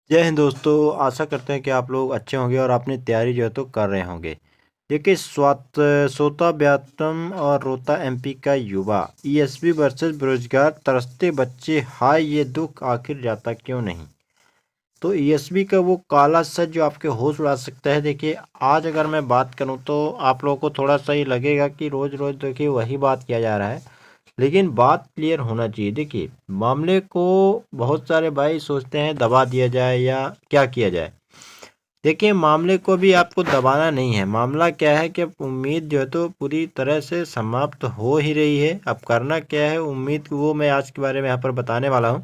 जय हिंद दोस्तों। आशा करते हैं कि आप लोग अच्छे होंगे और अपनी तैयारी जो है तो कर रहे होंगे। देखिए सोता ब्यातम और रोता एमपी का युवा, ईएसपी वर्सेस बेरोजगार तरसते बच्चे, हाय ये दुख आखिर जाता क्यों नहीं। तो ईएसपी का वो काला सच जो आपके होश उड़ा सकता है। देखिए आज अगर मैं बात करूं तो आप लोगों को थोड़ा सा ही लगेगा कि रोज रोज देखिए वही बात किया जा रहा है, लेकिन बात क्लियर होना चाहिए। देखिए मामले को बहुत सारे भाई सोचते हैं दबा दिया जाए या क्या किया जाए। देखिए मामले को भी आपको दबाना नहीं है। मामला क्या है कि अब उम्मीद जो है तो पूरी तरह से समाप्त हो ही रही है। अब करना क्या है, उम्मीद वो मैं आज के बारे में यहाँ पर बताने वाला हूँ।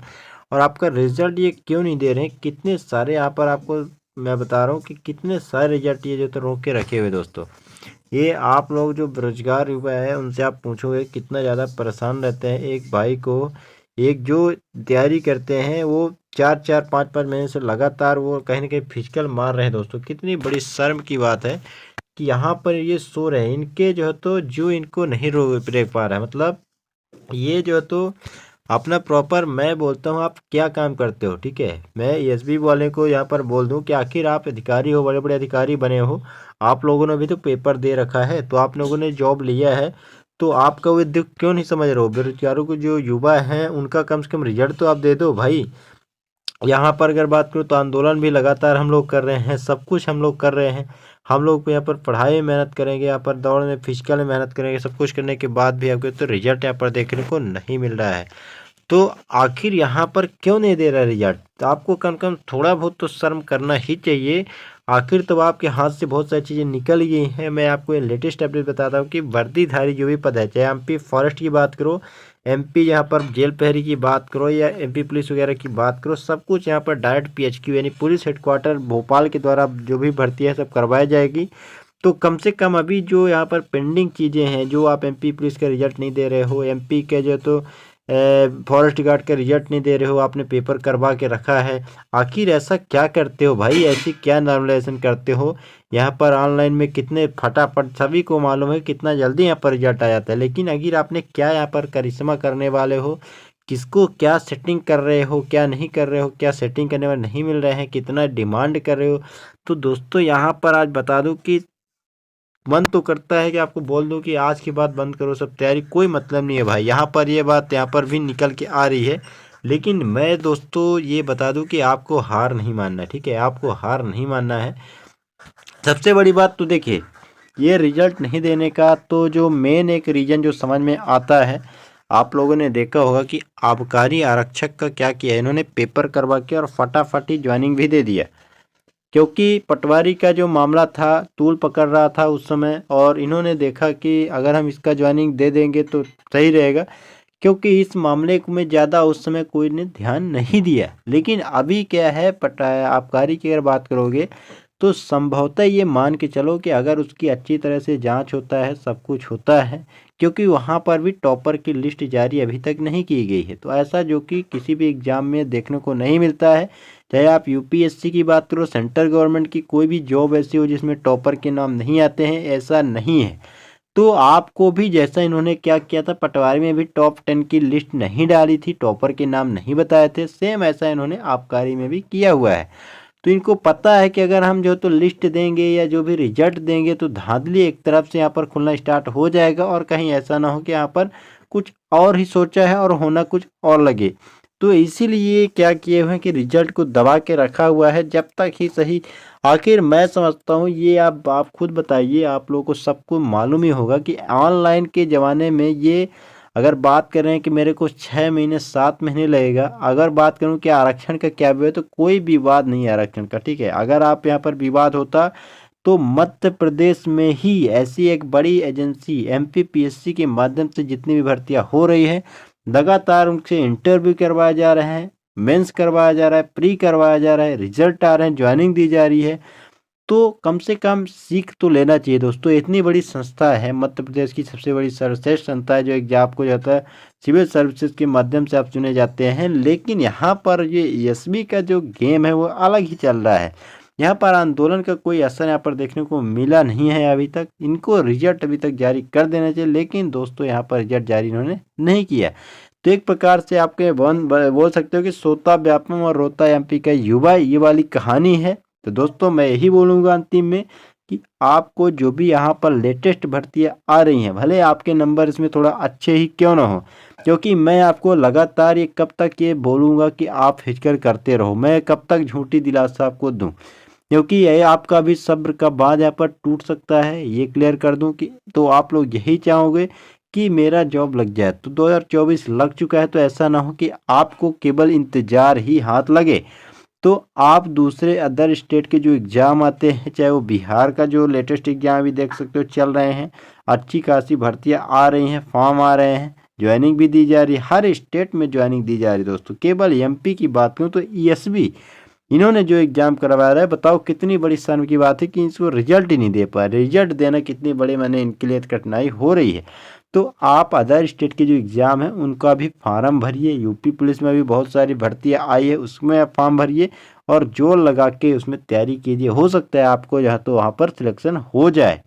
और आपका रिजल्ट ये क्यों नहीं दे रहे हैं, कितने सारे यहाँ पर आपको मैं बता रहा हूँ कि कितने सारे रिजल्ट ये जो तो रोक के रखे हुए दोस्तों। ये आप लोग जो बेरोजगार युवा है उनसे आप पूछोगे कितना ज़्यादा परेशान रहते हैं। एक भाई को एक जो तैयारी करते हैं वो 4-4 5-5 महीने से लगातार वो कहीं ना कहीं फिजिकल मार रहे हैं दोस्तों। कितनी बड़ी शर्म की बात है कि यहाँ पर ये सो रहे हैं, इनके जो है तो जो इनको नहीं रोक पा रहा है। मतलब ये जो है तो अपना प्रॉपर मैं बोलता हूँ आप क्या काम करते हो, ठीक है। मैं एसबी वाले को यहाँ पर बोल दूँ कि आखिर आप अधिकारी हो, बड़े बड़े अधिकारी बने हो, आप लोगों ने भी तो पेपर दे रखा है, तो आप लोगों ने जॉब लिया है, तो आपका वो दुख क्यों नहीं समझ रहे हो। बेरोजगारों को जो युवा हैं उनका कम से कम रिजल्ट तो आप दे दो भाई। यहाँ पर अगर बात करूँ तो आंदोलन भी लगातार हम लोग कर रहे हैं, सब कुछ हम लोग कर रहे हैं। हम लोग यहाँ पर पढ़ाई में मेहनत करेंगे, यहाँ पर दौड़ में फिजिकल में मेहनत करेंगे, सब कुछ करने के बाद भी आपको तो रिजल्ट यहाँ पर देखने को नहीं मिल रहा है। तो आखिर यहाँ पर क्यों नहीं दे रहा रिजल्ट। तो आपको कम कम थोड़ा बहुत तो शर्म करना ही चाहिए। आखिर तो आपके हाथ से बहुत सारी चीज़ें निकल गई हैं। मैं आपको ये लेटेस्ट अपडेट बताता हूँ कि वर्दीधारी जो भी पद है, चाहे एमपी फॉरेस्ट की बात करो, एमपी यहाँ पर जेल प्रहरी की बात करो या एमपी पुलिस वगैरह की बात करो, सब कुछ यहाँ पर डायरेक्ट पीएचक्यू यानी पुलिस हेडक्वार्टर भोपाल के द्वारा जो भी भर्ती है सब करवाई जाएगी। तो कम से कम अभी जो यहाँ पर पेंडिंग चीज़ें हैं, जो आप एमपी पुलिस का रिजल्ट नहीं दे रहे हो, एमपी के जो तो फॉरेस्ट गार्ड का रिजल्ट नहीं दे रहे हो, आपने पेपर करवा के रखा है, आखिर ऐसा क्या करते हो भाई, ऐसी क्या नॉर्मलाइजेशन करते हो। यहाँ पर ऑनलाइन में कितने फटाफट सभी को मालूम है कितना जल्दी यहाँ पर रिजल्ट आ जाता है, लेकिन अगर आपने क्या यहाँ पर करिश्मा करने वाले हो, किसको क्या सेटिंग कर रहे हो, क्या नहीं कर रहे हो, क्या सेटिंग करने वाले नहीं मिल रहे हैं, कितना डिमांड कर रहे हो। तो दोस्तों यहाँ पर आज बता दूं कि मन तो करता है कि आपको बोल दूं कि आज के बाद बंद करो सब तैयारी, कोई मतलब नहीं है भाई। यहाँ पर ये बात यहाँ पर भी निकल के आ रही है, लेकिन मैं दोस्तों ये बता दूं कि आपको हार नहीं मानना है, ठीक है, आपको हार नहीं मानना है। सबसे बड़ी बात तो देखिए, ये रिजल्ट नहीं देने का तो जो मेन एक रीज़न जो समझ में आता है, आप लोगों ने देखा होगा कि आबकारी आरक्षक का क्या किया, इन्होंने पेपर करवा के और फटाफट ही ज्वाइनिंग भी दे दिया। क्योंकि पटवारी का जो मामला था तूल पकड़ रहा था उस समय, और इन्होंने देखा कि अगर हम इसका ज्वाइनिंग दे देंगे तो सही रहेगा, क्योंकि इस मामले को में ज़्यादा उस समय कोई ने ध्यान नहीं दिया। लेकिन अभी क्या है, आबकारी की अगर बात करोगे तो संभवतः ये मान के चलो कि अगर उसकी अच्छी तरह से जांच होता है, सब कुछ होता है, क्योंकि वहाँ पर भी टॉपर की लिस्ट जारी अभी तक नहीं की गई है, तो ऐसा जो कि किसी भी एग्जाम में देखने को नहीं मिलता है। चाहे आप यूपीएससी की बात करो, सेंट्रल गवर्नमेंट की कोई भी जॉब ऐसी हो जिसमें टॉपर के नाम नहीं आते हैं, ऐसा नहीं है। तो आपको भी जैसा इन्होंने क्या किया था, पटवारी में भी टॉप 10 की लिस्ट नहीं डाली थी, टॉपर के नाम नहीं बताए थे, सेम ऐसा इन्होंने आबकारी में भी किया हुआ है। तो इनको पता है कि अगर हम जो तो लिस्ट देंगे या जो भी रिजल्ट देंगे तो धांधली एक तरफ से यहाँ पर खुलना स्टार्ट हो जाएगा, और कहीं ऐसा ना हो कि यहाँ पर कुछ और ही सोचा है और होना कुछ और लगे। तो इसीलिए क्या किए हुए हैं कि रिजल्ट को दबा के रखा हुआ है जब तक ही सही। आखिर मैं समझता हूँ ये आप खुद बताइए, आप लोगों को सबको मालूम ही होगा कि ऑनलाइन के ज़माने में ये अगर बात करें कि मेरे को 6 महीने 7 महीने लगेगा, अगर बात करूं कि आरक्षण का क्या विवाद, तो कोई विवाद नहीं है आरक्षण का, ठीक है। अगर आप यहाँ पर विवाद होता तो मध्य प्रदेश में ही ऐसी एक बड़ी एजेंसी एमपीपीएससी के माध्यम से जितनी भी भर्तियां हो रही है, लगातार उनसे इंटरव्यू करवाए जा रहे हैं, मेंस करवाया जा रहा है, प्री करवाया जा रहा है, रिजल्ट आ रहे हैं, ज्वाइनिंग दी जा रही है। तो कम से कम सीख तो लेना चाहिए दोस्तों। इतनी बड़ी संस्था है, मध्य प्रदेश की सबसे बड़ी सर्वश्रेष्ठ संस्था है, जो एग्जाम को जाता है सिविल सर्विसेज के माध्यम से आप चुने जाते हैं, लेकिन यहाँ पर ये एसबी का जो गेम है वो अलग ही चल रहा है। यहाँ पर आंदोलन का कोई असर यहाँ पर देखने को मिला नहीं है अभी तक। इनको रिजल्ट अभी तक जारी कर देना चाहिए, लेकिन दोस्तों यहाँ पर रिजल्ट जारी इन्होंने नहीं किया। तो एक प्रकार से आपके बोल सकते हो कि सोता व्यापम और रोता एमपी का युवा, ये वाली कहानी है। तो दोस्तों मैं यही बोलूँगा अंतिम में कि आपको जो भी यहाँ पर लेटेस्ट भर्तियाँ आ रही हैं, भले आपके नंबर इसमें थोड़ा अच्छे ही क्यों ना हो, क्योंकि मैं आपको लगातार ये कब तक ये बोलूँगा कि आप हिचकर करते रहो, मैं कब तक झूठी दिलासा आपको दूँ, क्योंकि ये आपका भी सब्र का बाँध यहाँ पर टूट सकता है, ये क्लियर कर दूँ कि तो आप लोग यही चाहोगे कि मेरा जॉब लग जाए। तो 2024 लग चुका है, तो ऐसा ना हो कि आपको केवल इंतज़ार ही हाथ लगे। तो आप दूसरे अदर स्टेट के जो एग्ज़ाम आते हैं, चाहे वो बिहार का जो लेटेस्ट एग्ज़ाम भी देख सकते हो चल रहे हैं, अच्छी खासी भर्तियाँ आ रही हैं, फॉर्म आ रहे हैं, ज्वाइनिंग भी दी जा रही है, हर स्टेट में ज्वाइनिंग दी जा रही है दोस्तों। केवल एमपी की बात करूँ तो ईएसबी इन्होंने जो एग्ज़ाम करवाया है, बताओ कितनी बड़ी शर्म की बात है कि इसको रिजल्ट ही नहीं दे पा रहे। रिजल्ट देना कितनी बड़ी मैंने इनके लिए कठिनाई हो रही है। तो आप अदर स्टेट के जो एग्ज़ाम है उनका भी फार्म भरिए, यूपी पुलिस में भी बहुत सारी भर्तियाँ आई है, उसमें आप फॉर्म भरिए और जोर लगा के उसमें तैयारी कीजिए। हो सकता है आपको यहाँ तो वहाँ पर सिलेक्शन हो जाए।